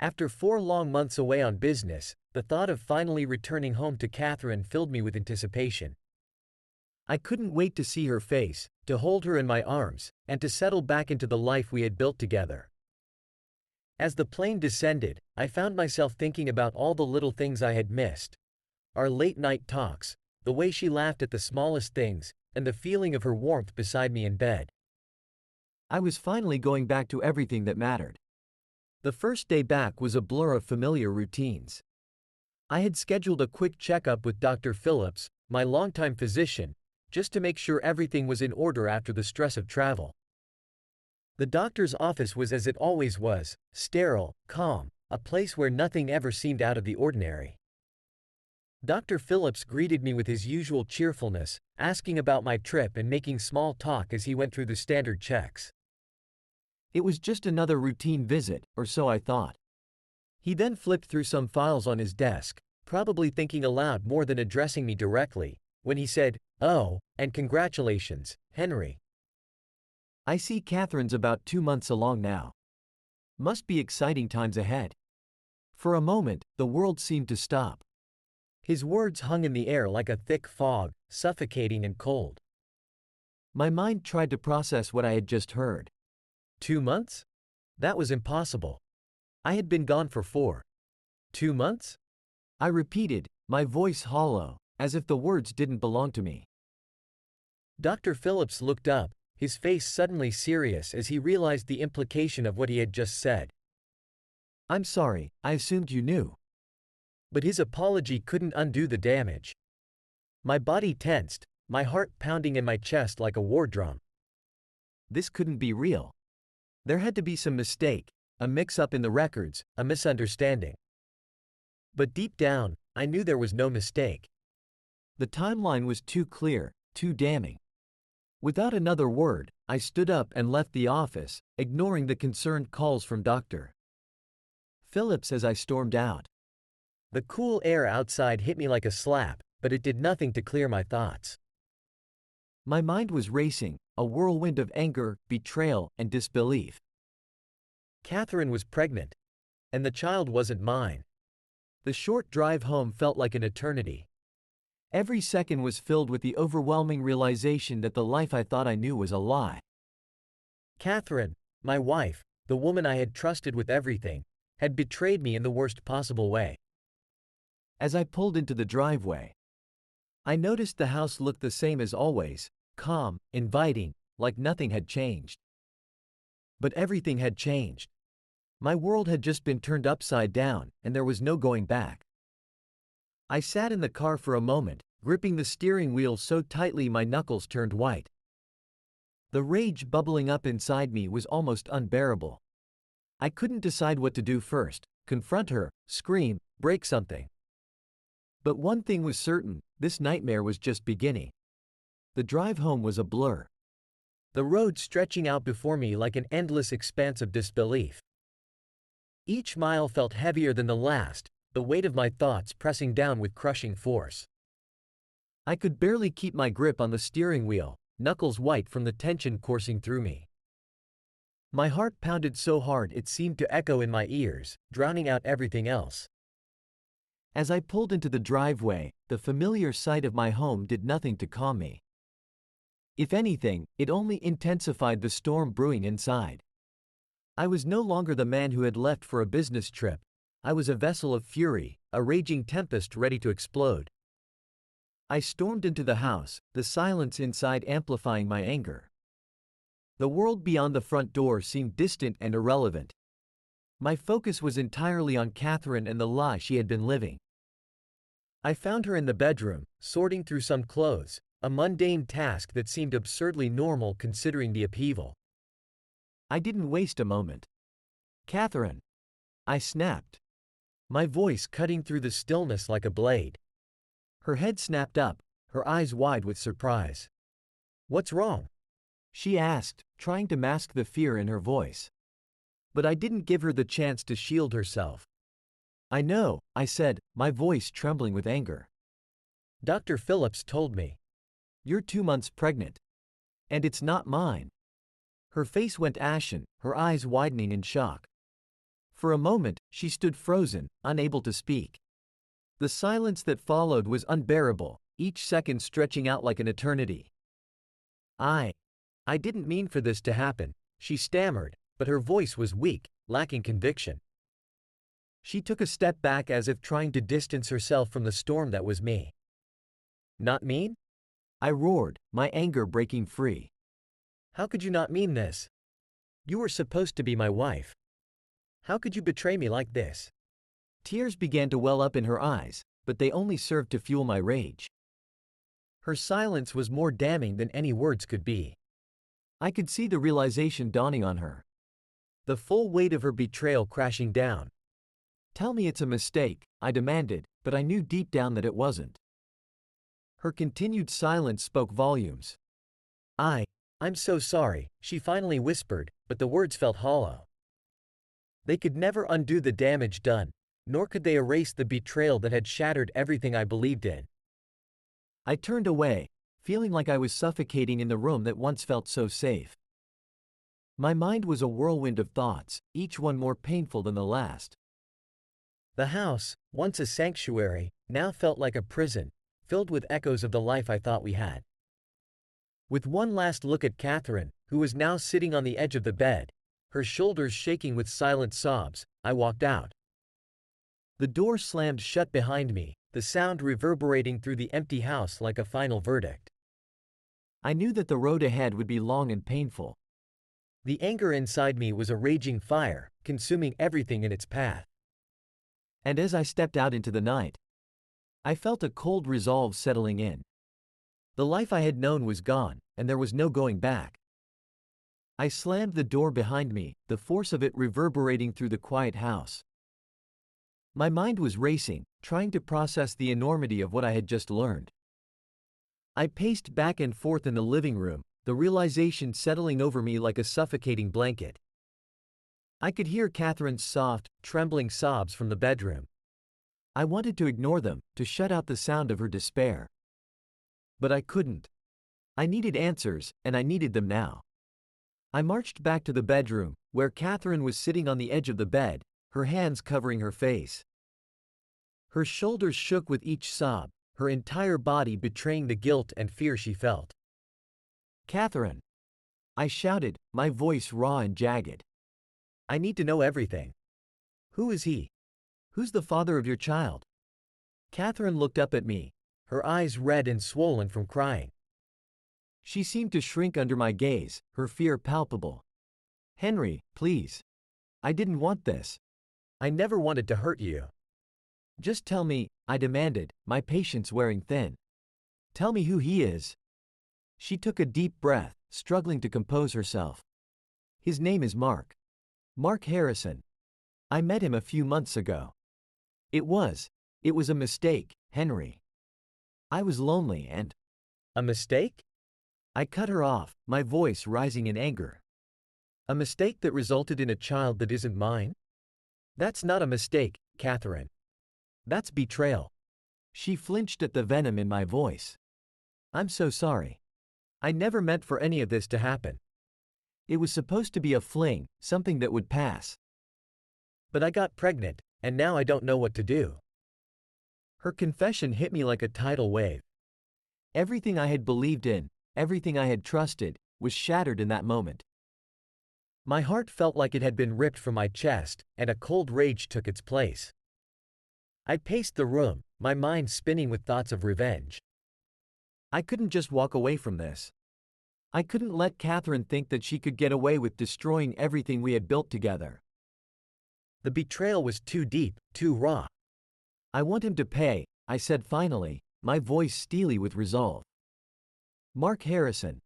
After 4 long months away on business, the thought of finally returning home to Catherine filled me with anticipation. I couldn't wait to see her face, to hold her in my arms, and to settle back into the life we had built together. As the plane descended, I found myself thinking about all the little things I had missed. Our late-night talks, the way she laughed at the smallest things, and the feeling of her warmth beside me in bed. I was finally going back to everything that mattered. The first day back was a blur of familiar routines. I had scheduled a quick checkup with Dr. Phillips, my longtime physician, just to make sure everything was in order after the stress of travel. The doctor's office was as it always was, sterile, calm, a place where nothing ever seemed out of the ordinary. Dr. Phillips greeted me with his usual cheerfulness, asking about my trip and making small talk as he went through the standard checks. It was just another routine visit, or so I thought. He then flipped through some files on his desk, probably thinking aloud more than addressing me directly, when he said, "Oh, and congratulations, Henry. I see Catherine's about 2 months along now. Must be exciting times ahead." For a moment, the world seemed to stop. His words hung in the air like a thick fog, suffocating and cold. My mind tried to process what I had just heard. 2 months? That was impossible. I had been gone for 4. 2 months? I repeated, my voice hollow, as if the words didn't belong to me. Dr. Phillips looked up, his face suddenly serious as he realized the implication of what he had just said. "I'm sorry, I assumed you knew." But his apology couldn't undo the damage. My body tensed, my heart pounding in my chest like a war drum. This couldn't be real. There had to be some mistake, a mix-up in the records, a misunderstanding. But deep down, I knew there was no mistake. The timeline was too clear, too damning. Without another word, I stood up and left the office, ignoring the concerned calls from Dr. Phillips as I stormed out. The cool air outside hit me like a slap, but it did nothing to clear my thoughts. My mind was racing, a whirlwind of anger, betrayal, and disbelief. Catherine was pregnant, and the child wasn't mine. The short drive home felt like an eternity. Every second was filled with the overwhelming realization that the life I thought I knew was a lie. Catherine, my wife, the woman I had trusted with everything, had betrayed me in the worst possible way. As I pulled into the driveway, I noticed the house looked the same as always, calm, inviting, like nothing had changed. But everything had changed. My world had just been turned upside down, and there was no going back. I sat in the car for a moment, gripping the steering wheel so tightly my knuckles turned white. The rage bubbling up inside me was almost unbearable. I couldn't decide what to do first, confront her, scream, break something. But one thing was certain, this nightmare was just beginning. The drive home was a blur. The road stretching out before me like an endless expanse of disbelief. Each mile felt heavier than the last, the weight of my thoughts pressing down with crushing force. I could barely keep my grip on the steering wheel, knuckles white from the tension coursing through me. My heart pounded so hard it seemed to echo in my ears, drowning out everything else. As I pulled into the driveway, the familiar sight of my home did nothing to calm me. If anything, it only intensified the storm brewing inside. I was no longer the man who had left for a business trip. I was a vessel of fury, a raging tempest ready to explode. I stormed into the house, the silence inside amplifying my anger. The world beyond the front door seemed distant and irrelevant. My focus was entirely on Catherine and the lie she had been living. I found her in the bedroom, sorting through some clothes, a mundane task that seemed absurdly normal considering the upheaval. I didn't waste a moment. "Catherine!" I snapped, my voice cutting through the stillness like a blade. Her head snapped up, her eyes wide with surprise. "What's wrong?" she asked, trying to mask the fear in her voice. But I didn't give her the chance to shield herself. "I know," I said, my voice trembling with anger. "Dr. Phillips told me. You're 2 months pregnant. And it's not mine." Her face went ashen, her eyes widening in shock. For a moment, she stood frozen, unable to speak. The silence that followed was unbearable, each second stretching out like an eternity. I didn't mean for this to happen, she stammered, but her voice was weak, lacking conviction. She took a step back as if trying to distance herself from the storm that was me. Not mean? I roared, my anger breaking free. How could you not mean this? You were supposed to be my wife. How could you betray me like this? Tears began to well up in her eyes, but they only served to fuel my rage. Her silence was more damning than any words could be. I could see the realization dawning on her. The full weight of her betrayal crashing down. Tell me it's a mistake, I demanded, but I knew deep down that it wasn't. Her continued silence spoke volumes. I'm so sorry, she finally whispered, but the words felt hollow. They could never undo the damage done, nor could they erase the betrayal that had shattered everything I believed in. I turned away, feeling like I was suffocating in the room that once felt so safe. My mind was a whirlwind of thoughts, each one more painful than the last. The house, once a sanctuary, now felt like a prison, filled with echoes of the life I thought we had. With one last look at Catherine, who was now sitting on the edge of the bed, her shoulders shaking with silent sobs, I walked out. The door slammed shut behind me, the sound reverberating through the empty house like a final verdict. I knew that the road ahead would be long and painful. The anger inside me was a raging fire, consuming everything in its path. And as I stepped out into the night, I felt a cold resolve settling in. The life I had known was gone, and there was no going back. I slammed the door behind me, the force of it reverberating through the quiet house. My mind was racing, trying to process the enormity of what I had just learned. I paced back and forth in the living room, the realization settling over me like a suffocating blanket. I could hear Catherine's soft, trembling sobs from the bedroom. I wanted to ignore them, to shut out the sound of her despair. But I couldn't. I needed answers, and I needed them now. I marched back to the bedroom, where Catherine was sitting on the edge of the bed, her hands covering her face. Her shoulders shook with each sob, her entire body betraying the guilt and fear she felt. Catherine! I shouted, my voice raw and jagged. I need to know everything. Who is he? Who's the father of your child? Catherine looked up at me, her eyes red and swollen from crying. She seemed to shrink under my gaze, her fear palpable. Henry, please. I didn't want this. I never wanted to hurt you. Just tell me, I demanded, my patience wearing thin. Tell me who he is. She took a deep breath, struggling to compose herself. His name is Mark. Mark Harrison. I met him a few months ago. It was a mistake, Henry. I was lonely and... A mistake? I cut her off, my voice rising in anger. A mistake that resulted in a child that isn't mine? That's not a mistake, Catherine. That's betrayal. She flinched at the venom in my voice. I'm so sorry. I never meant for any of this to happen. It was supposed to be a fling, something that would pass. But I got pregnant, and now I don't know what to do. Her confession hit me like a tidal wave. Everything I had believed in, everything I had trusted, was shattered in that moment. My heart felt like it had been ripped from my chest, and a cold rage took its place. I paced the room, my mind spinning with thoughts of revenge. I couldn't just walk away from this. I couldn't let Catherine think that she could get away with destroying everything we had built together. The betrayal was too deep, too raw. I want him to pay, I said finally, my voice steely with resolve. Mark Harrison.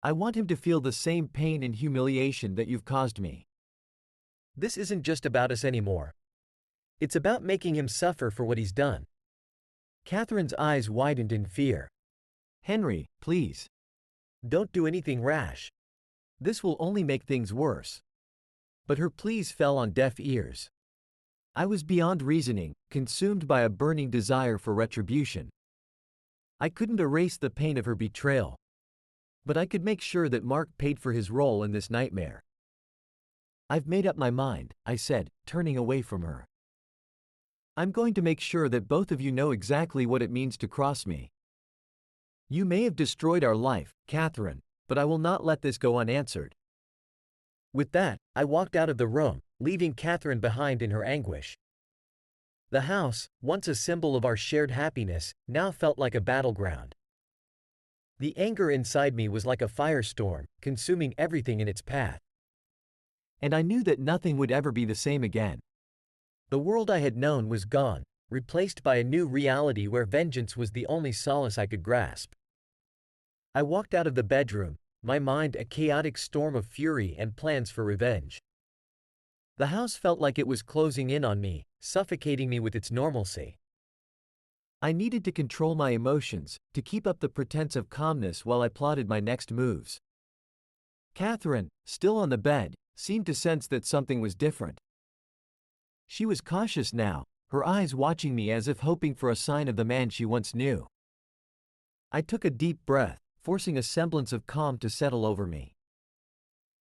I want him to feel the same pain and humiliation that you've caused me. This isn't just about us anymore. It's about making him suffer for what he's done. Catherine's eyes widened in fear. Henry, please. Don't do anything rash. This will only make things worse. But her pleas fell on deaf ears. I was beyond reasoning, consumed by a burning desire for retribution. I couldn't erase the pain of her betrayal. But I could make sure that Mark paid for his role in this nightmare. I've made up my mind, I said, turning away from her. I'm going to make sure that both of you know exactly what it means to cross me. You may have destroyed our life, Catherine, but I will not let this go unanswered. With that, I walked out of the room, leaving Catherine behind in her anguish. The house, once a symbol of our shared happiness, now felt like a battleground. The anger inside me was like a firestorm, consuming everything in its path. And I knew that nothing would ever be the same again. The world I had known was gone, replaced by a new reality where vengeance was the only solace I could grasp. I walked out of the bedroom, my mind a chaotic storm of fury and plans for revenge. The house felt like it was closing in on me, suffocating me with its normalcy. I needed to control my emotions, to keep up the pretense of calmness while I plotted my next moves. Catherine, still on the bed, seemed to sense that something was different. She was cautious now, her eyes watching me as if hoping for a sign of the man she once knew. I took a deep breath, forcing a semblance of calm to settle over me.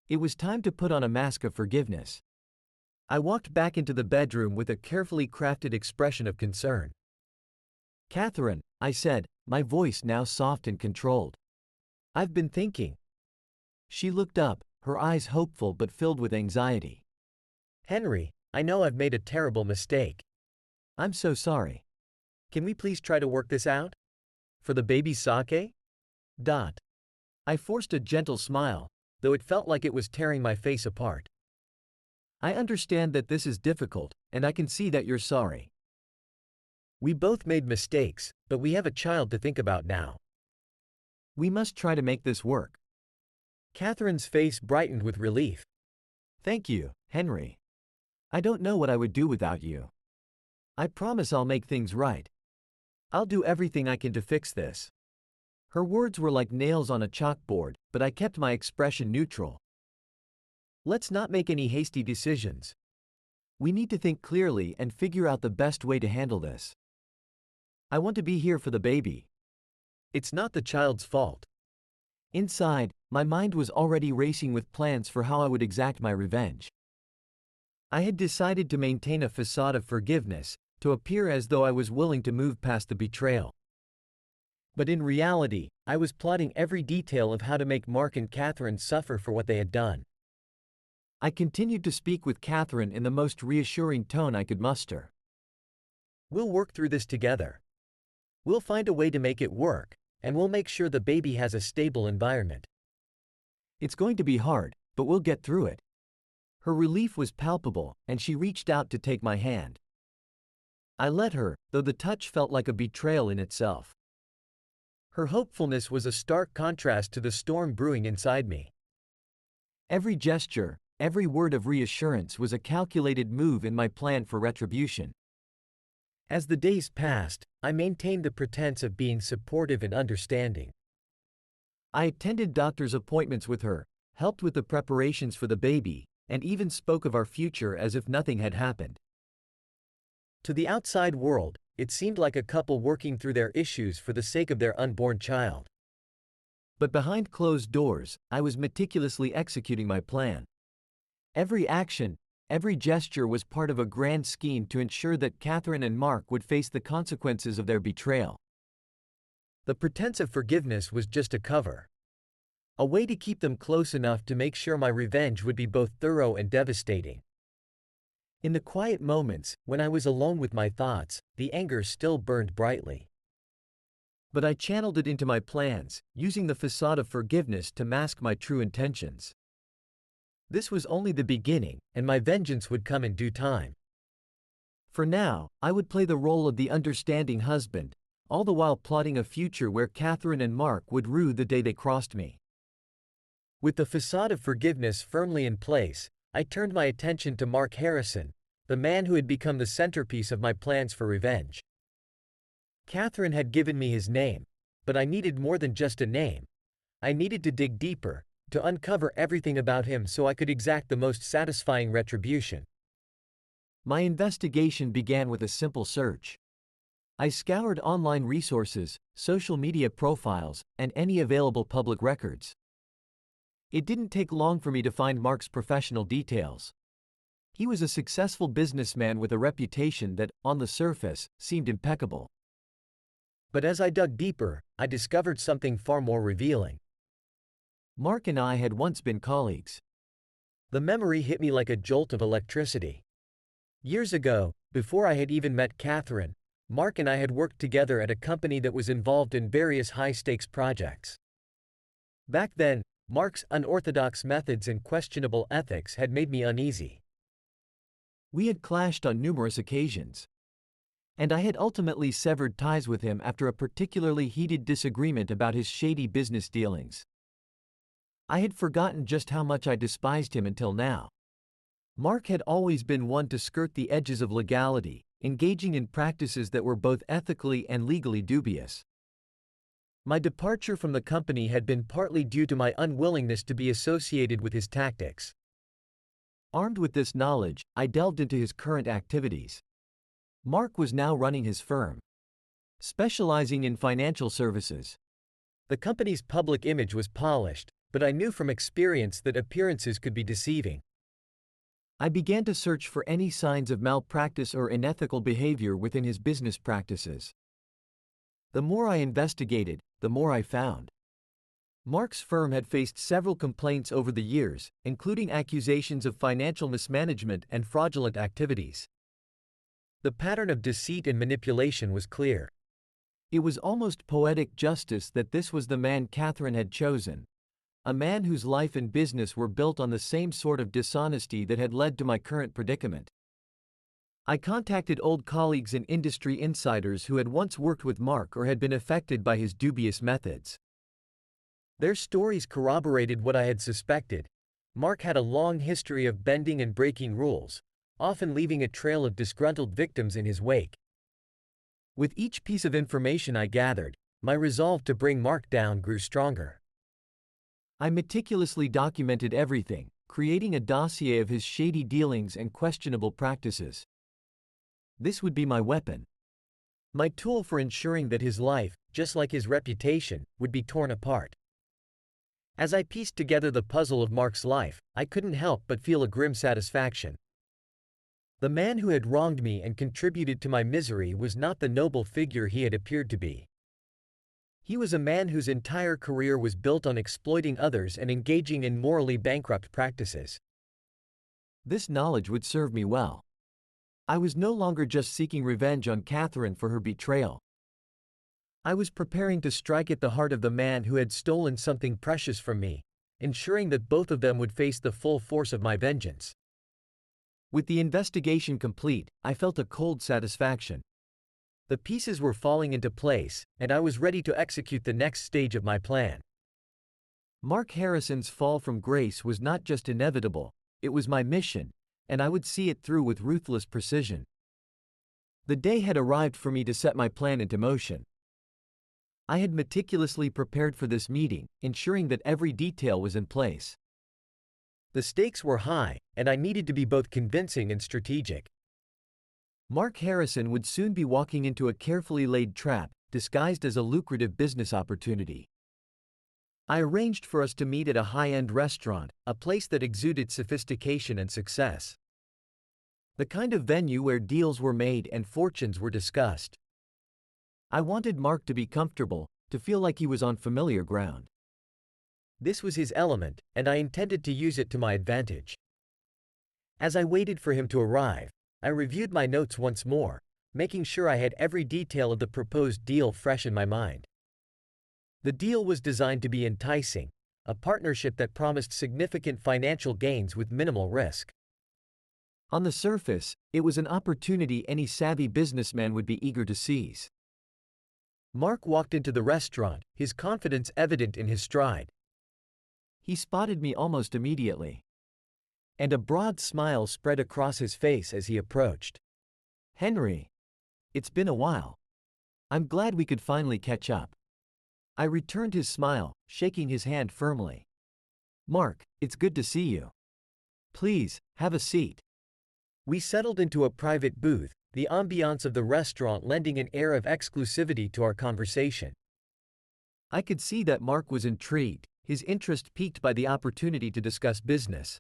It was time to put on a mask of forgiveness. I walked back into the bedroom with a carefully crafted expression of concern. Catherine, I said, my voice now soft and controlled. I've been thinking. She looked up, her eyes hopeful but filled with anxiety. Henry, I know I've made a terrible mistake. I'm so sorry. Can we please try to work this out? For the baby's sake? I forced a gentle smile, though it felt like it was tearing my face apart. I understand that this is difficult, and I can see that you're sorry. We both made mistakes, but we have a child to think about now. We must try to make this work. Catherine's face brightened with relief. Thank you, Henry. I don't know what I would do without you. I promise I'll make things right. I'll do everything I can to fix this. Her words were like nails on a chalkboard, but I kept my expression neutral. Let's not make any hasty decisions. We need to think clearly and figure out the best way to handle this. I want to be here for the baby. It's not the child's fault. Inside, my mind was already racing with plans for how I would exact my revenge. I had decided to maintain a facade of forgiveness, to appear as though I was willing to move past the betrayal. But in reality, I was plotting every detail of how to make Mark and Catherine suffer for what they had done. I continued to speak with Catherine in the most reassuring tone I could muster. We'll work through this together. We'll find a way to make it work, and we'll make sure the baby has a stable environment. It's going to be hard, but we'll get through it. Her relief was palpable, and she reached out to take my hand. I let her, though the touch felt like a betrayal in itself. Her hopefulness was a stark contrast to the storm brewing inside me. Every gesture, every word of reassurance was a calculated move in my plan for retribution. As the days passed, I maintained the pretense of being supportive and understanding. I attended doctor's appointments with her, helped with the preparations for the baby, and even spoke of our future as if nothing had happened. To the outside world, it seemed like a couple working through their issues for the sake of their unborn child. But behind closed doors, I was meticulously executing my plan. Every action, every gesture was part of a grand scheme to ensure that Catherine and Mark would face the consequences of their betrayal. The pretense of forgiveness was just a cover. A way to keep them close enough to make sure my revenge would be both thorough and devastating. In the quiet moments, when I was alone with my thoughts, the anger still burned brightly. But I channeled it into my plans, using the facade of forgiveness to mask my true intentions. This was only the beginning, and my vengeance would come in due time. For now, I would play the role of the understanding husband, all the while plotting a future where Catherine and Mark would rue the day they crossed me. With the facade of forgiveness firmly in place, I turned my attention to Mark Harrison, the man who had become the centerpiece of my plans for revenge. Catherine had given me his name, but I needed more than just a name. I needed to dig deeper, to uncover everything about him so I could exact the most satisfying retribution. My investigation began with a simple search. I scoured online resources, social media profiles, and any available public records. It didn't take long for me to find Mark's professional details. He was a successful businessman with a reputation that, on the surface, seemed impeccable. But as I dug deeper, I discovered something far more revealing. Mark and I had once been colleagues. The memory hit me like a jolt of electricity. Years ago, before I had even met Catherine, Mark and I had worked together at a company that was involved in various high-stakes projects. Back then, Mark's unorthodox methods and questionable ethics had made me uneasy. We had clashed on numerous occasions, and I had ultimately severed ties with him after a particularly heated disagreement about his shady business dealings. I had forgotten just how much I despised him until now. Mark had always been one to skirt the edges of legality, engaging in practices that were both ethically and legally dubious. My departure from the company had been partly due to my unwillingness to be associated with his tactics. Armed with this knowledge, I delved into his current activities. Mark was now running his firm, specializing in financial services. The company's public image was polished, but I knew from experience that appearances could be deceiving. I began to search for any signs of malpractice or unethical behavior within his business practices. The more I investigated, the more I found. Mark's firm had faced several complaints over the years, including accusations of financial mismanagement and fraudulent activities. The pattern of deceit and manipulation was clear. It was almost poetic justice that this was the man Catherine had chosen, a man whose life and business were built on the same sort of dishonesty that had led to my current predicament. I contacted old colleagues and industry insiders who had once worked with Mark or had been affected by his dubious methods. Their stories corroborated what I had suspected. Mark had a long history of bending and breaking rules, often leaving a trail of disgruntled victims in his wake. With each piece of information I gathered, my resolve to bring Mark down grew stronger. I meticulously documented everything, creating a dossier of his shady dealings and questionable practices. This would be my weapon. My tool for ensuring that his life, just like his reputation, would be torn apart. As I pieced together the puzzle of Mark's life, I couldn't help but feel a grim satisfaction. The man who had wronged me and contributed to my misery was not the noble figure he had appeared to be. He was a man whose entire career was built on exploiting others and engaging in morally bankrupt practices. This knowledge would serve me well. I was no longer just seeking revenge on Catherine for her betrayal. I was preparing to strike at the heart of the man who had stolen something precious from me, ensuring that both of them would face the full force of my vengeance. With the investigation complete, I felt a cold satisfaction. The pieces were falling into place, and I was ready to execute the next stage of my plan. Mark Harrison's fall from grace was not just inevitable, it was my mission, and I would see it through with ruthless precision. The day had arrived for me to set my plan into motion. I had meticulously prepared for this meeting, ensuring that every detail was in place. The stakes were high, and I needed to be both convincing and strategic. Mark Harrison would soon be walking into a carefully laid trap, disguised as a lucrative business opportunity. I arranged for us to meet at a high-end restaurant, a place that exuded sophistication and success. The kind of venue where deals were made and fortunes were discussed. I wanted Mark to be comfortable, to feel like he was on familiar ground. This was his element, and I intended to use it to my advantage. As I waited for him to arrive, I reviewed my notes once more, making sure I had every detail of the proposed deal fresh in my mind. The deal was designed to be enticing, a partnership that promised significant financial gains with minimal risk. On the surface, it was an opportunity any savvy businessman would be eager to seize. Mark walked into the restaurant, his confidence evident in his stride. He spotted me almost immediately, and a broad smile spread across his face as he approached. "Henry, it's been a while. I'm glad we could finally catch up." I returned his smile, shaking his hand firmly. "Mark, it's good to see you. Please, have a seat." We settled into a private booth, the ambiance of the restaurant lending an air of exclusivity to our conversation. I could see that Mark was intrigued, his interest piqued by the opportunity to discuss business.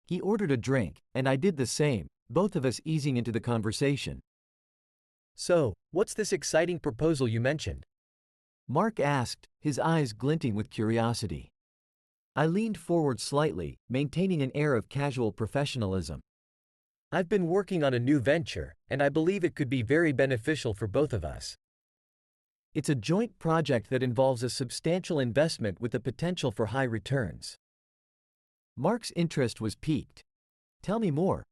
He ordered a drink, and I did the same, both of us easing into the conversation. "So, what's this exciting proposal you mentioned?" Mark asked, his eyes glinting with curiosity. I leaned forward slightly, maintaining an air of casual professionalism. "I've been working on a new venture, and I believe it could be very beneficial for both of us. It's a joint project that involves a substantial investment with the potential for high returns." Mark's interest was piqued. "Tell me more."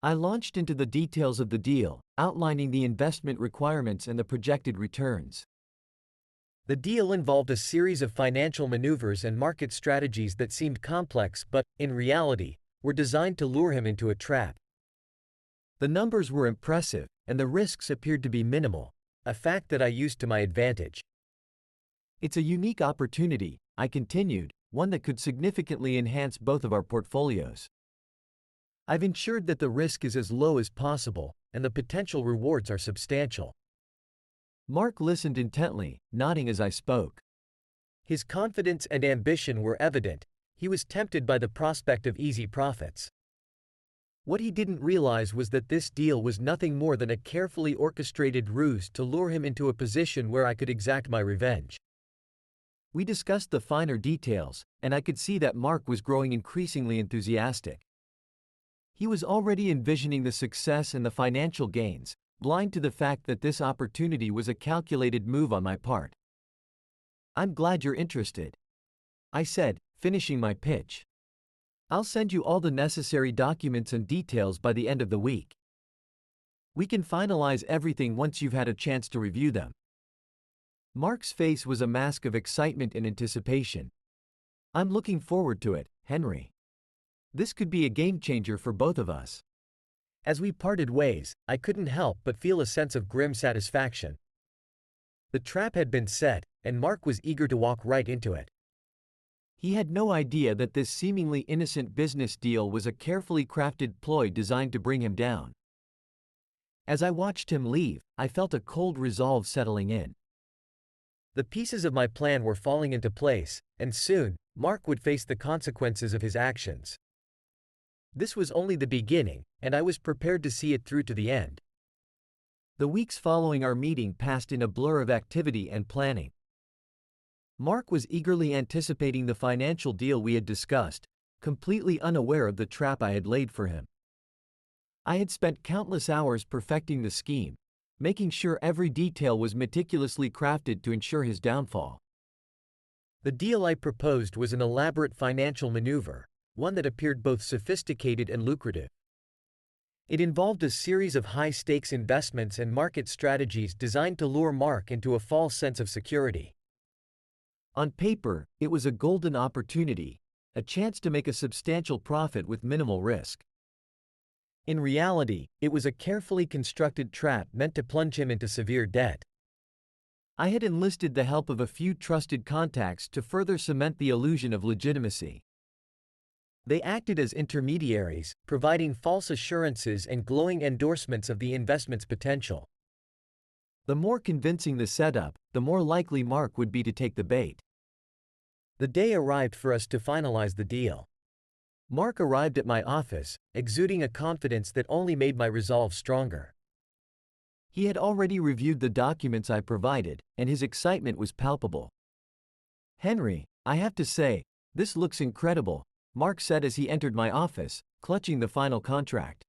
I launched into the details of the deal, outlining the investment requirements and the projected returns. The deal involved a series of financial maneuvers and market strategies that seemed complex but, in reality, were designed to lure him into a trap. The numbers were impressive, and the risks appeared to be minimal, a fact that I used to my advantage. "It's a unique opportunity," I continued, "one that could significantly enhance both of our portfolios. I've ensured that the risk is as low as possible, and the potential rewards are substantial." Mark listened intently, nodding as I spoke. His confidence and ambition were evident. He was tempted by the prospect of easy profits. What he didn't realize was that this deal was nothing more than a carefully orchestrated ruse to lure him into a position where I could exact my revenge. We discussed the finer details, and I could see that Mark was growing increasingly enthusiastic. He was already envisioning the success and the financial gains, blind to the fact that this opportunity was a calculated move on my part. "I'm glad you're interested," I said, finishing my pitch. "I'll send you all the necessary documents and details by the end of the week. We can finalize everything once you've had a chance to review them." Mark's face was a mask of excitement and anticipation. "I'm looking forward to it, Henry. This could be a game changer for both of us." As we parted ways, I couldn't help but feel a sense of grim satisfaction. The trap had been set, and Mark was eager to walk right into it. He had no idea that this seemingly innocent business deal was a carefully crafted ploy designed to bring him down. As I watched him leave, I felt a cold resolve settling in. The pieces of my plan were falling into place, and soon, Mark would face the consequences of his actions. This was only the beginning, and I was prepared to see it through to the end. The weeks following our meeting passed in a blur of activity and planning. Mark was eagerly anticipating the financial deal we had discussed, completely unaware of the trap I had laid for him. I had spent countless hours perfecting the scheme, making sure every detail was meticulously crafted to ensure his downfall. The deal I proposed was an elaborate financial maneuver, one that appeared both sophisticated and lucrative. It involved a series of high-stakes investments and market strategies designed to lure Mark into a false sense of security. On paper, it was a golden opportunity, a chance to make a substantial profit with minimal risk. In reality, it was a carefully constructed trap meant to plunge him into severe debt. I had enlisted the help of a few trusted contacts to further cement the illusion of legitimacy. They acted as intermediaries, providing false assurances and glowing endorsements of the investment's potential. The more convincing the setup, the more likely Mark would be to take the bait. The day arrived for us to finalize the deal. Mark arrived at my office, exuding a confidence that only made my resolve stronger. He had already reviewed the documents I provided, and his excitement was palpable. "Henry, I have to say, this looks incredible," Mark said as he entered my office, clutching the final contract.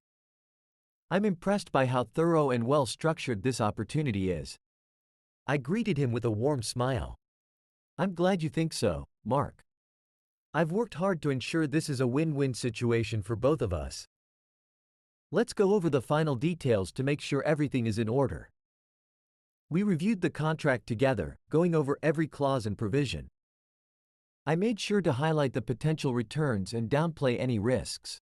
"I'm impressed by how thorough and well-structured this opportunity is." I greeted him with a warm smile. "I'm glad you think so, Mark. I've worked hard to ensure this is a win-win situation for both of us. Let's go over the final details to make sure everything is in order." We reviewed the contract together, going over every clause and provision. I made sure to highlight the potential returns and downplay any risks.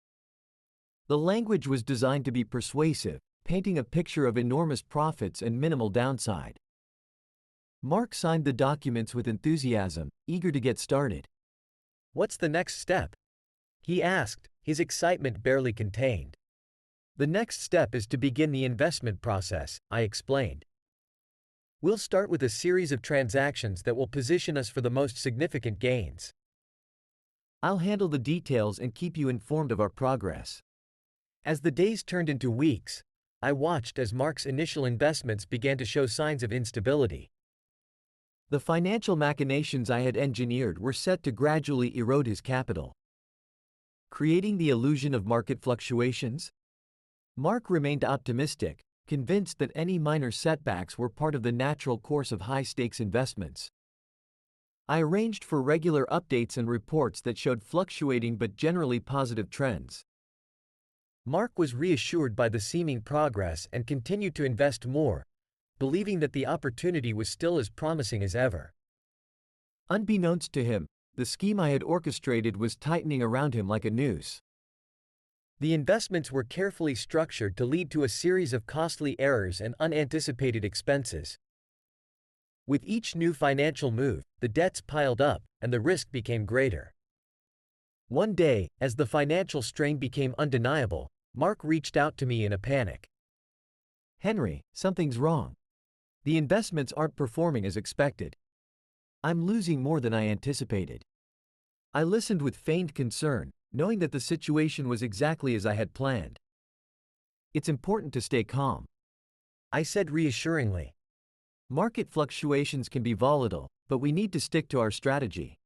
The language was designed to be persuasive, painting a picture of enormous profits and minimal downside. Mark signed the documents with enthusiasm, eager to get started. "What's the next step?" he asked, his excitement barely contained. "The next step is to begin the investment process," I explained. We'll start with a series of transactions that will position us for the most significant gains. I'll handle the details and keep you informed of our progress. As the days turned into weeks, I watched as Mark's initial investments began to show signs of instability. The financial machinations I had engineered were set to gradually erode his capital, creating the illusion of market fluctuations. Mark remained optimistic, convinced that any minor setbacks were part of the natural course of high-stakes investments. I arranged for regular updates and reports that showed fluctuating but generally positive trends. Mark was reassured by the seeming progress and continued to invest more, believing that the opportunity was still as promising as ever. Unbeknownst to him, the scheme I had orchestrated was tightening around him like a noose. The investments were carefully structured to lead to a series of costly errors and unanticipated expenses. With each new financial move, the debts piled up, and the risk became greater. One day, as the financial strain became undeniable, Mark reached out to me in a panic. "Henry, something's wrong. The investments aren't performing as expected. I'm losing more than I anticipated." I listened with feigned concern, knowing that the situation was exactly as I had planned. "It's important to stay calm," I said reassuringly. "Market fluctuations can be volatile, but we need to stick to our strategy.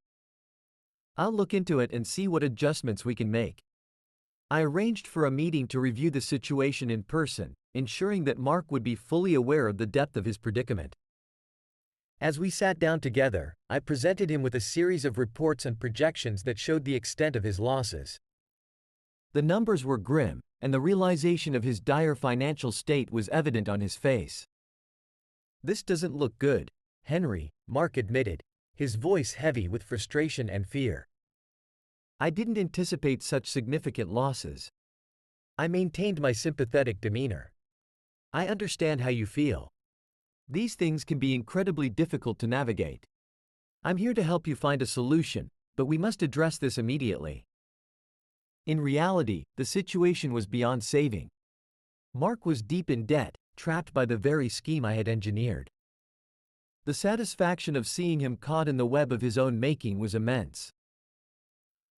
I'll look into it and see what adjustments we can make." I arranged for a meeting to review the situation in person, ensuring that Mark would be fully aware of the depth of his predicament. As we sat down together, I presented him with a series of reports and projections that showed the extent of his losses. The numbers were grim, and the realization of his dire financial state was evident on his face. "This doesn't look good, Henry," Mark admitted, his voice heavy with frustration and fear. I didn't anticipate such significant losses. I maintained my sympathetic demeanor. "I understand how you feel. These things can be incredibly difficult to navigate. I'm here to help you find a solution, but we must address this immediately." In reality, the situation was beyond saving. Mark was deep in debt, trapped by the very scheme I had engineered. The satisfaction of seeing him caught in the web of his own making was immense.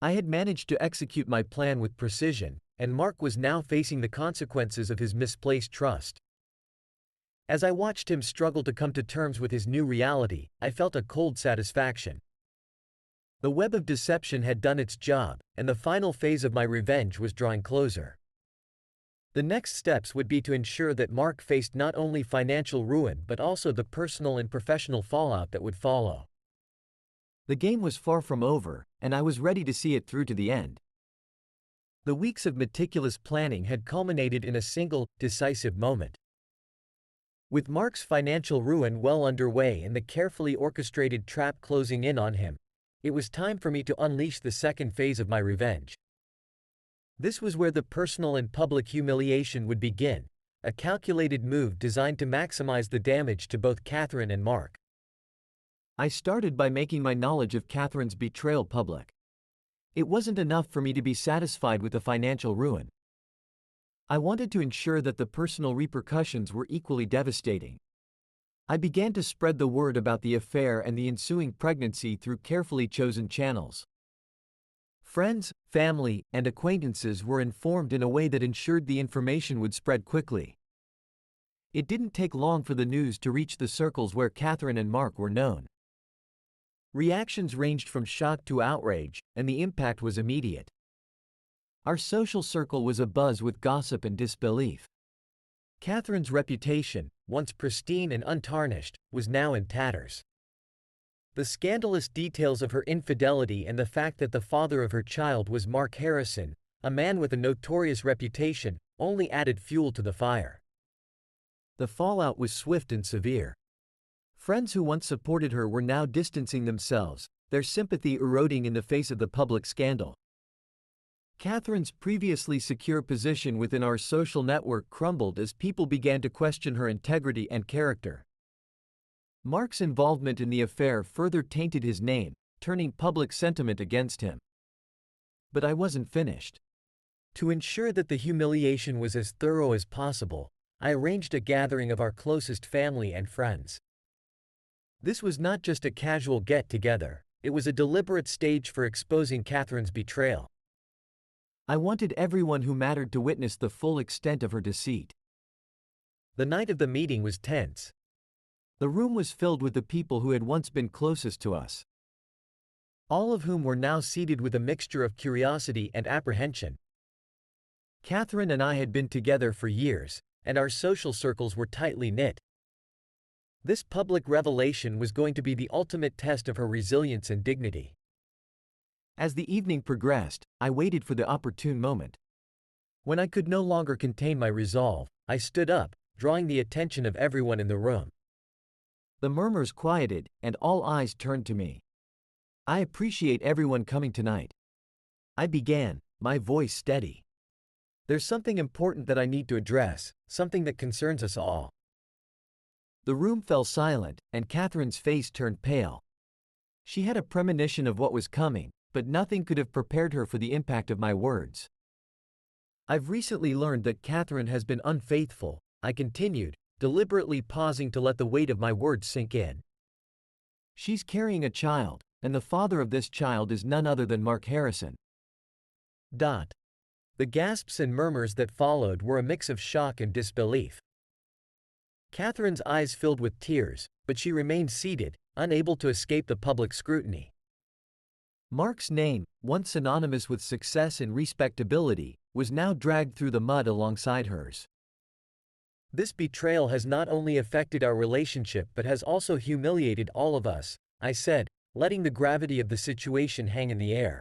I had managed to execute my plan with precision, and Mark was now facing the consequences of his misplaced trust. As I watched him struggle to come to terms with his new reality, I felt a cold satisfaction. The web of deception had done its job, and the final phase of my revenge was drawing closer. The next steps would be to ensure that Mark faced not only financial ruin but also the personal and professional fallout that would follow. The game was far from over, and I was ready to see it through to the end. The weeks of meticulous planning had culminated in a single, decisive moment. With Mark's financial ruin well underway and the carefully orchestrated trap closing in on him, it was time for me to unleash the second phase of my revenge. This was where the personal and public humiliation would begin, a calculated move designed to maximize the damage to both Catherine and Mark. I started by making my knowledge of Catherine's betrayal public. It wasn't enough for me to be satisfied with the financial ruin. I wanted to ensure that the personal repercussions were equally devastating. I began to spread the word about the affair and the ensuing pregnancy through carefully chosen channels. Friends, family, and acquaintances were informed in a way that ensured the information would spread quickly. It didn't take long for the news to reach the circles where Catherine and Mark were known. Reactions ranged from shock to outrage, and the impact was immediate. Our social circle was abuzz with gossip and disbelief. Catherine's reputation, once pristine and untarnished, was now in tatters. The scandalous details of her infidelity and the fact that the father of her child was Mark Harrison, a man with a notorious reputation, only added fuel to the fire. The fallout was swift and severe. Friends who once supported her were now distancing themselves, their sympathy eroding in the face of the public scandal. Catherine's previously secure position within our social network crumbled as people began to question her integrity and character. Mark's involvement in the affair further tainted his name, turning public sentiment against him. But I wasn't finished. To ensure that the humiliation was as thorough as possible, I arranged a gathering of our closest family and friends. This was not just a casual get-together, it was a deliberate stage for exposing Catherine's betrayal. I wanted everyone who mattered to witness the full extent of her deceit. The night of the meeting was tense. The room was filled with the people who had once been closest to us, all of whom were now seated with a mixture of curiosity and apprehension. Catherine and I had been together for years, and our social circles were tightly knit. This public revelation was going to be the ultimate test of her resilience and dignity. As the evening progressed, I waited for the opportune moment. When I could no longer contain my resolve, I stood up, drawing the attention of everyone in the room. The murmurs quieted, and all eyes turned to me. "I appreciate everyone coming tonight," I began, my voice steady. "There's something important that I need to address, something that concerns us all." The room fell silent, and Catherine's face turned pale. She had a premonition of what was coming, but nothing could have prepared her for the impact of my words. "I've recently learned that Catherine has been unfaithful," I continued, deliberately pausing to let the weight of my words sink in. "She's carrying a child, and the father of this child is none other than Mark Harrison." The gasps and murmurs that followed were a mix of shock and disbelief. Catherine's eyes filled with tears, but she remained seated, unable to escape the public scrutiny. Mark's name, once synonymous with success and respectability, was now dragged through the mud alongside hers. "This betrayal has not only affected our relationship but has also humiliated all of us," I said, letting the gravity of the situation hang in the air.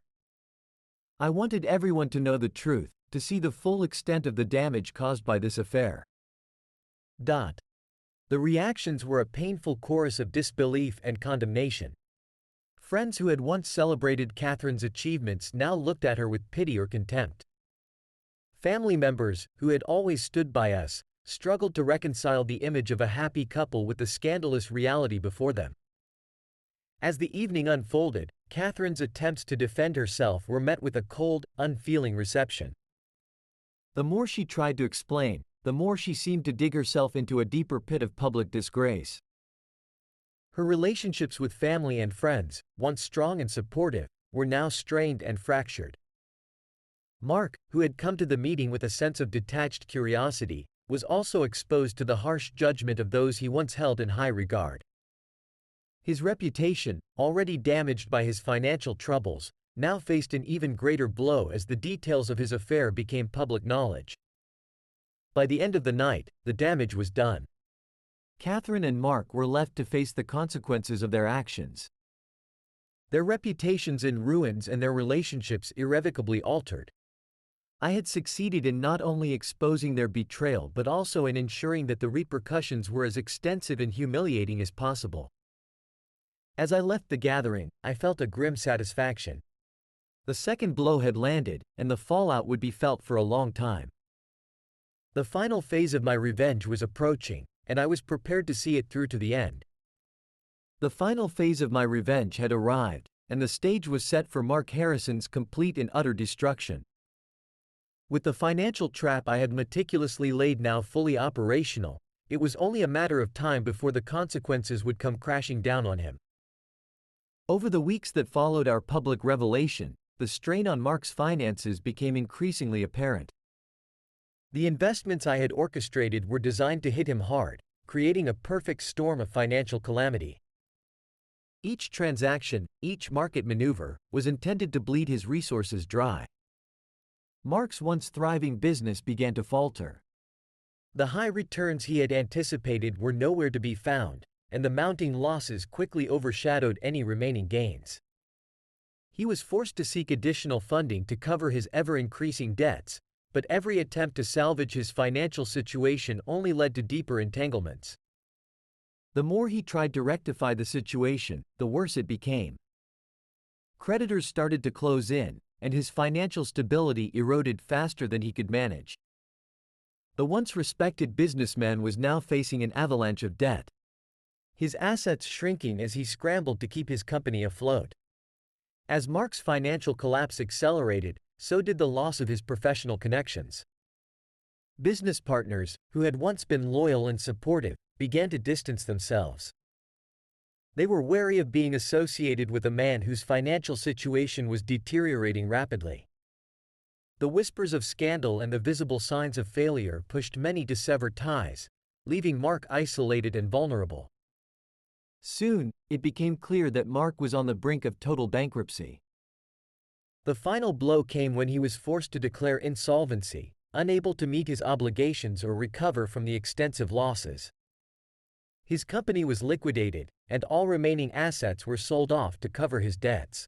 I wanted everyone to know the truth, to see the full extent of the damage caused by this affair. The reactions were a painful chorus of disbelief and condemnation. Friends who had once celebrated Catherine's achievements now looked at her with pity or contempt. Family members, who had always stood by us, struggled to reconcile the image of a happy couple with the scandalous reality before them. As the evening unfolded, Catherine's attempts to defend herself were met with a cold, unfeeling reception. The more she tried to explain, the more she seemed to dig herself into a deeper pit of public disgrace. Her relationships with family and friends, once strong and supportive, were now strained and fractured. Mark, who had come to the meeting with a sense of detached curiosity, was also exposed to the harsh judgment of those he once held in high regard. His reputation, already damaged by his financial troubles, now faced an even greater blow as the details of his affair became public knowledge. By the end of the night, the damage was done. Catherine and Mark were left to face the consequences of their actions. Their reputations in ruins and their relationships irrevocably altered. I had succeeded in not only exposing their betrayal but also in ensuring that the repercussions were as extensive and humiliating as possible. As I left the gathering, I felt a grim satisfaction. The second blow had landed, and the fallout would be felt for a long time. The final phase of my revenge was approaching, and I was prepared to see it through to the end. The final phase of my revenge had arrived, and the stage was set for Mark Harrison's complete and utter destruction. With the financial trap I had meticulously laid now fully operational, it was only a matter of time before the consequences would come crashing down on him. Over the weeks that followed our public revelation, the strain on Mark's finances became increasingly apparent. The investments I had orchestrated were designed to hit him hard, creating a perfect storm of financial calamity. Each transaction, each market maneuver, was intended to bleed his resources dry. Mark's once thriving business began to falter. The high returns he had anticipated were nowhere to be found, and the mounting losses quickly overshadowed any remaining gains. He was forced to seek additional funding to cover his ever-increasing debts, but every attempt to salvage his financial situation only led to deeper entanglements. The more he tried to rectify the situation, the worse it became. Creditors started to close in, and his financial stability eroded faster than he could manage. The once respected businessman was now facing an avalanche of debt, his assets shrinking as he scrambled to keep his company afloat. As Mark's financial collapse accelerated, so did the loss of his professional connections. Business partners, who had once been loyal and supportive, began to distance themselves. They were wary of being associated with a man whose financial situation was deteriorating rapidly. The whispers of scandal and the visible signs of failure pushed many to sever ties, leaving Mark isolated and vulnerable. Soon, it became clear that Mark was on the brink of total bankruptcy. The final blow came when he was forced to declare insolvency, unable to meet his obligations or recover from the extensive losses. His company was liquidated, and all remaining assets were sold off to cover his debts.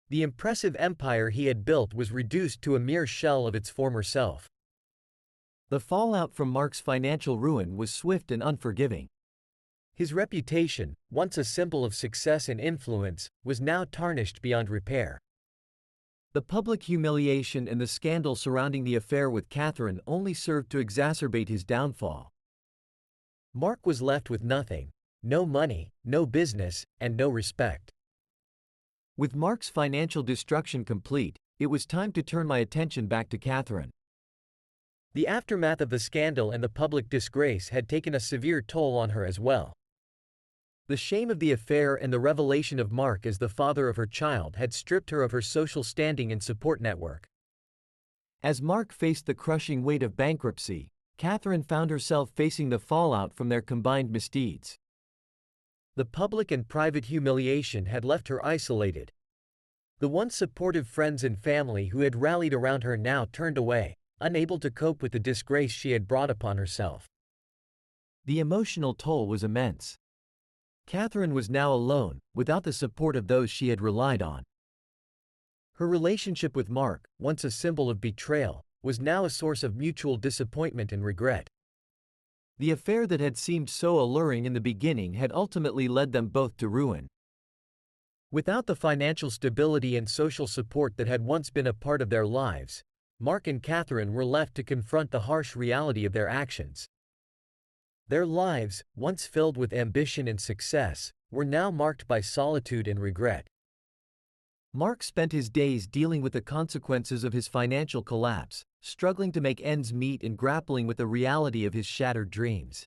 The impressive empire he had built was reduced to a mere shell of its former self. The fallout from Mark's financial ruin was swift and unforgiving. His reputation, once a symbol of success and influence, was now tarnished beyond repair. The public humiliation and the scandal surrounding the affair with Catherine only served to exacerbate his downfall. Mark was left with nothing: no money, no business, and no respect. With Mark's financial destruction complete, it was time to turn my attention back to Catherine. The aftermath of the scandal and the public disgrace had taken a severe toll on her as well. The shame of the affair and the revelation of Mark as the father of her child had stripped her of her social standing and support network. As Mark faced the crushing weight of bankruptcy, Catherine found herself facing the fallout from their combined misdeeds. The public and private humiliation had left her isolated. The once supportive friends and family who had rallied around her now turned away, unable to cope with the disgrace she had brought upon herself. The emotional toll was immense. Catherine was now alone, without the support of those she had relied on. Her relationship with Mark, once a symbol of betrayal, was now a source of mutual disappointment and regret. The affair that had seemed so alluring in the beginning had ultimately led them both to ruin. Without the financial stability and social support that had once been a part of their lives, Mark and Catherine were left to confront the harsh reality of their actions. Their lives, once filled with ambition and success, were now marked by solitude and regret. Mark spent his days dealing with the consequences of his financial collapse, struggling to make ends meet and grappling with the reality of his shattered dreams.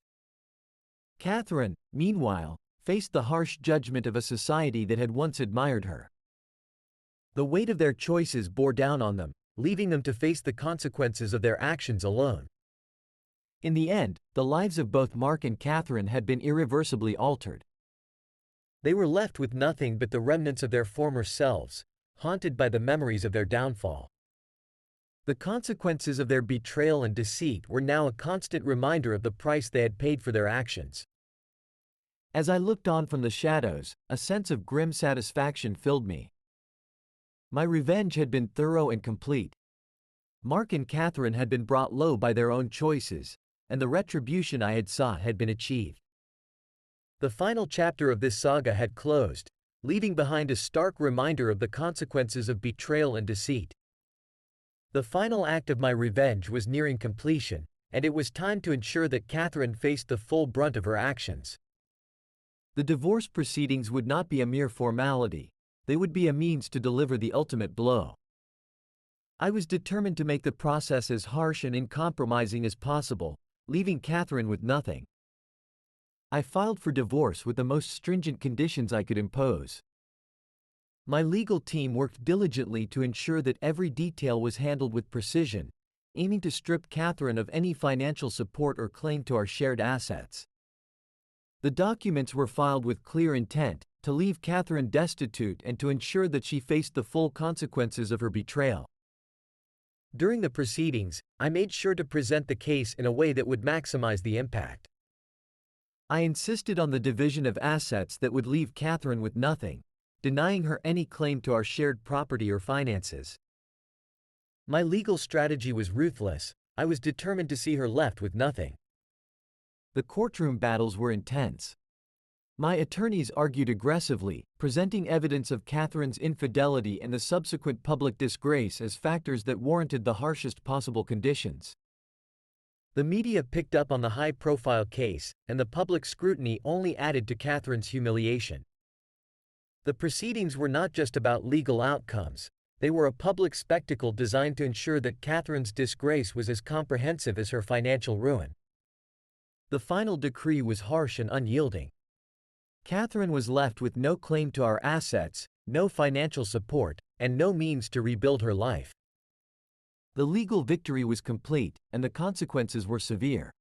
Catherine, meanwhile, faced the harsh judgment of a society that had once admired her. The weight of their choices bore down on them, leaving them to face the consequences of their actions alone. In the end, the lives of both Mark and Catherine had been irreversibly altered. They were left with nothing but the remnants of their former selves, haunted by the memories of their downfall. The consequences of their betrayal and deceit were now a constant reminder of the price they had paid for their actions. As I looked on from the shadows, a sense of grim satisfaction filled me. My revenge had been thorough and complete. Mark and Catherine had been brought low by their own choices, and the retribution I had sought had been achieved. The final chapter of this saga had closed, leaving behind a stark reminder of the consequences of betrayal and deceit. The final act of my revenge was nearing completion, and it was time to ensure that Catherine faced the full brunt of her actions. The divorce proceedings would not be a mere formality, they would be a means to deliver the ultimate blow. I was determined to make the process as harsh and uncompromising as possible, leaving Catherine with nothing. I filed for divorce with the most stringent conditions I could impose. My legal team worked diligently to ensure that every detail was handled with precision, aiming to strip Catherine of any financial support or claim to our shared assets. The documents were filed with clear intent, to leave Catherine destitute and to ensure that she faced the full consequences of her betrayal. During the proceedings, I made sure to present the case in a way that would maximize the impact. I insisted on the division of assets that would leave Catherine with nothing, denying her any claim to our shared property or finances. My legal strategy was ruthless. I was determined to see her left with nothing. The courtroom battles were intense. My attorneys argued aggressively, presenting evidence of Catherine's infidelity and the subsequent public disgrace as factors that warranted the harshest possible conditions. The media picked up on the high-profile case, and the public scrutiny only added to Catherine's humiliation. The proceedings were not just about legal outcomes, they were a public spectacle designed to ensure that Catherine's disgrace was as comprehensive as her financial ruin. The final decree was harsh and unyielding. Catherine was left with no claim to our assets, no financial support, and no means to rebuild her life. The legal victory was complete, and the consequences were severe.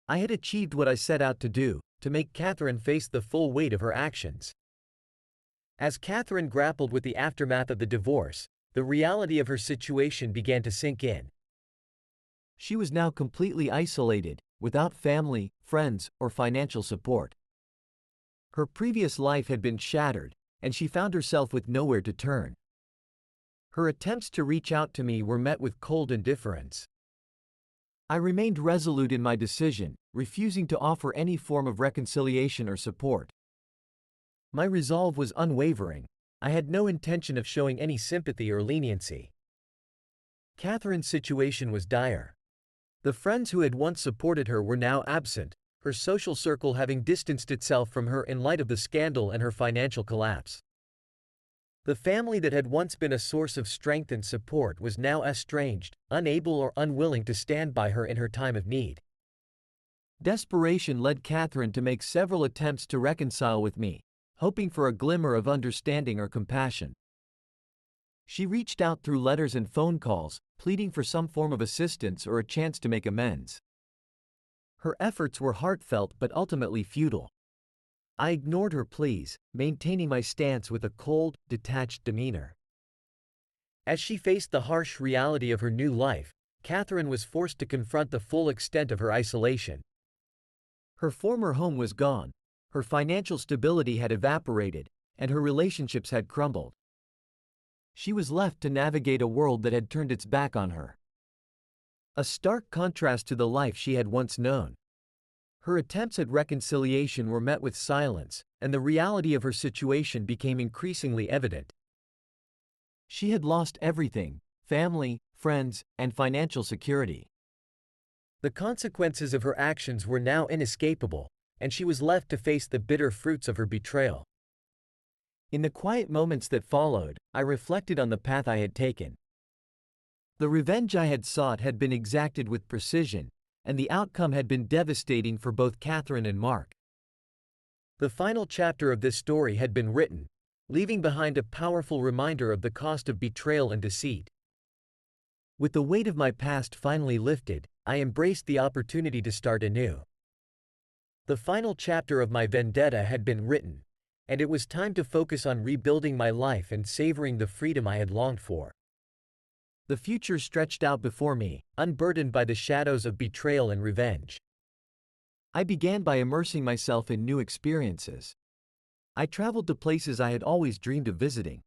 I had achieved what I set out to do, to make Catherine face the full weight of her actions. As Catherine grappled with the aftermath of the divorce, the reality of her situation began to sink in. She was now completely isolated, without family, friends, or financial support. Her previous life had been shattered, and she found herself with nowhere to turn. Her attempts to reach out to me were met with cold indifference. I remained resolute in my decision, refusing to offer any form of reconciliation or support. My resolve was unwavering. I had no intention of showing any sympathy or leniency. Catherine's situation was dire. The friends who had once supported her were now absent, her social circle having distanced itself from her in light of the scandal and her financial collapse. The family that had once been a source of strength and support was now estranged, unable or unwilling to stand by her in her time of need. Desperation led Catherine to make several attempts to reconcile with me, hoping for a glimmer of understanding or compassion. She reached out through letters and phone calls, pleading for some form of assistance or a chance to make amends. Her efforts were heartfelt but ultimately futile. I ignored her pleas, maintaining my stance with a cold, detached demeanor. As she faced the harsh reality of her new life, Catherine was forced to confront the full extent of her isolation. Her former home was gone, her financial stability had evaporated, and her relationships had crumbled. She was left to navigate a world that had turned its back on her. A stark contrast to the life she had once known. Her attempts at reconciliation were met with silence, and the reality of her situation became increasingly evident. She had lost everything: family, friends, and financial security. The consequences of her actions were now inescapable, and she was left to face the bitter fruits of her betrayal. In the quiet moments that followed, I reflected on the path I had taken. The revenge I had sought had been exacted with precision, and the outcome had been devastating for both Catherine and Mark. The final chapter of this story had been written, leaving behind a powerful reminder of the cost of betrayal and deceit. With the weight of my past finally lifted, I embraced the opportunity to start anew. The final chapter of my vendetta had been written, and it was time to focus on rebuilding my life and savoring the freedom I had longed for. The future stretched out before me, unburdened by the shadows of betrayal and revenge. I began by immersing myself in new experiences. I traveled to places I had always dreamed of visiting,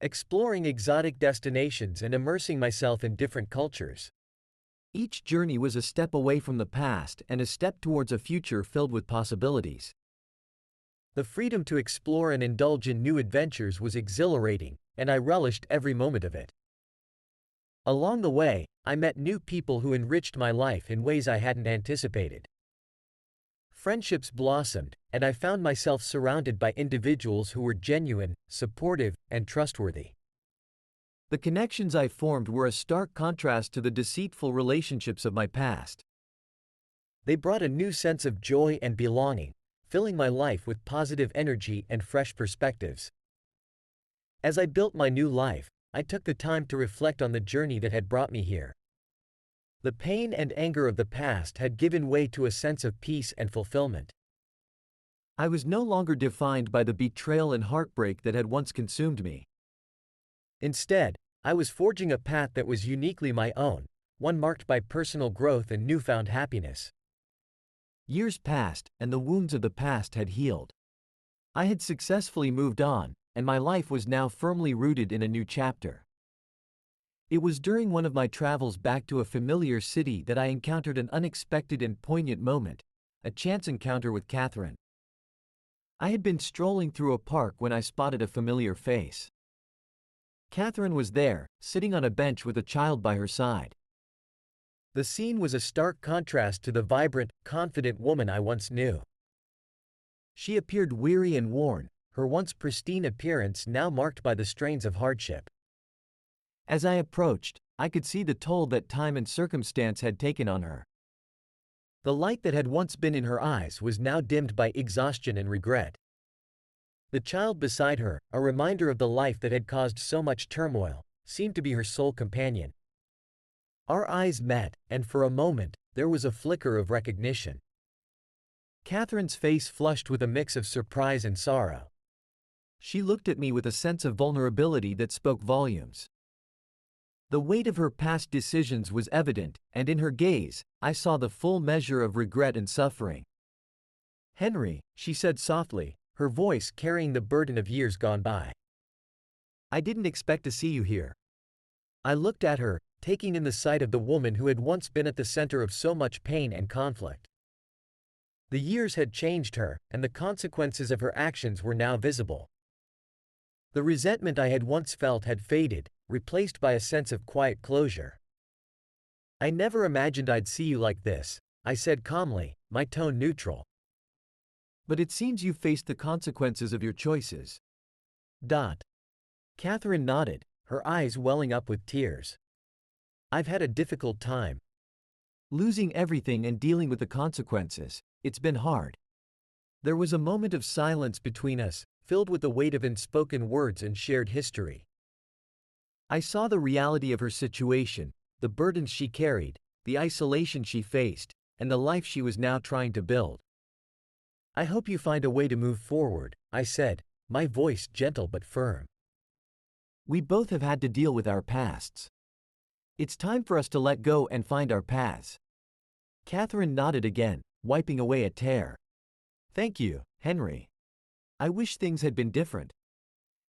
exploring exotic destinations and immersing myself in different cultures. Each journey was a step away from the past and a step towards a future filled with possibilities. The freedom to explore and indulge in new adventures was exhilarating, and I relished every moment of it. Along the way, I met new people who enriched my life in ways I hadn't anticipated. Friendships blossomed, and I found myself surrounded by individuals who were genuine, supportive, and trustworthy. The connections I formed were a stark contrast to the deceitful relationships of my past. They brought a new sense of joy and belonging, filling my life with positive energy and fresh perspectives. As I built my new life, I took the time to reflect on the journey that had brought me here. The pain and anger of the past had given way to a sense of peace and fulfillment. I was no longer defined by the betrayal and heartbreak that had once consumed me. Instead, I was forging a path that was uniquely my own, one marked by personal growth and newfound happiness. Years passed, and the wounds of the past had healed. I had successfully moved on, and my life was now firmly rooted in a new chapter. It was during one of my travels back to a familiar city that I encountered an unexpected and poignant moment, a chance encounter with Catherine. I had been strolling through a park when I spotted a familiar face. Catherine was there, sitting on a bench with a child by her side. The scene was a stark contrast to the vibrant, confident woman I once knew. She appeared weary and worn, her once pristine appearance now marked by the strains of hardship. As I approached, I could see the toll that time and circumstance had taken on her. The light that had once been in her eyes was now dimmed by exhaustion and regret. The child beside her, a reminder of the life that had caused so much turmoil, seemed to be her sole companion. Our eyes met, and for a moment, there was a flicker of recognition. Catherine's face flushed with a mix of surprise and sorrow. She looked at me with a sense of vulnerability that spoke volumes. The weight of her past decisions was evident, and in her gaze, I saw the full measure of regret and suffering. "Henry," she said softly, her voice carrying the burden of years gone by. "I didn't expect to see you here." I looked at her, taking in the sight of the woman who had once been at the center of so much pain and conflict. The years had changed her, and the consequences of her actions were now visible. The resentment I had once felt had faded, replaced by a sense of quiet closure. "I never imagined I'd see you like this," I said calmly, my tone neutral. "But it seems you faced the consequences of your choices." Catherine nodded, her eyes welling up with tears. "I've had a difficult time. Losing everything and dealing with the consequences, it's been hard." There was a moment of silence between us, filled with the weight of unspoken words and shared history. I saw the reality of her situation, the burdens she carried, the isolation she faced, and the life she was now trying to build. "I hope you find a way to move forward," I said, my voice gentle but firm. "We both have had to deal with our pasts. It's time for us to let go and find our paths." Catherine nodded again, wiping away a tear. "Thank you, Henry. I wish things had been different."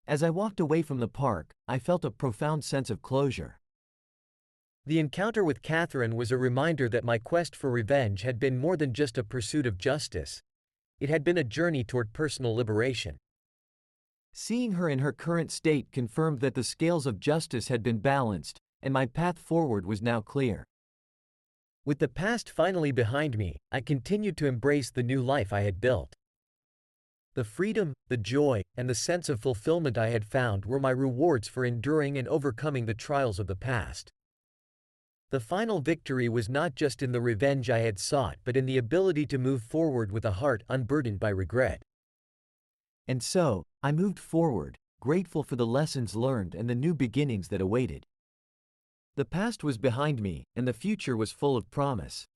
As I walked away from the park, I felt a profound sense of closure. The encounter with Catherine was a reminder that my quest for revenge had been more than just a pursuit of justice. It had been a journey toward personal liberation. Seeing her in her current state confirmed that the scales of justice had been balanced, and my path forward was now clear. With the past finally behind me, I continued to embrace the new life I had built. The freedom, the joy, and the sense of fulfillment I had found were my rewards for enduring and overcoming the trials of the past. The final victory was not just in the revenge I had sought but in the ability to move forward with a heart unburdened by regret. And so, I moved forward, grateful for the lessons learned and the new beginnings that awaited. The past was behind me, and the future was full of promise.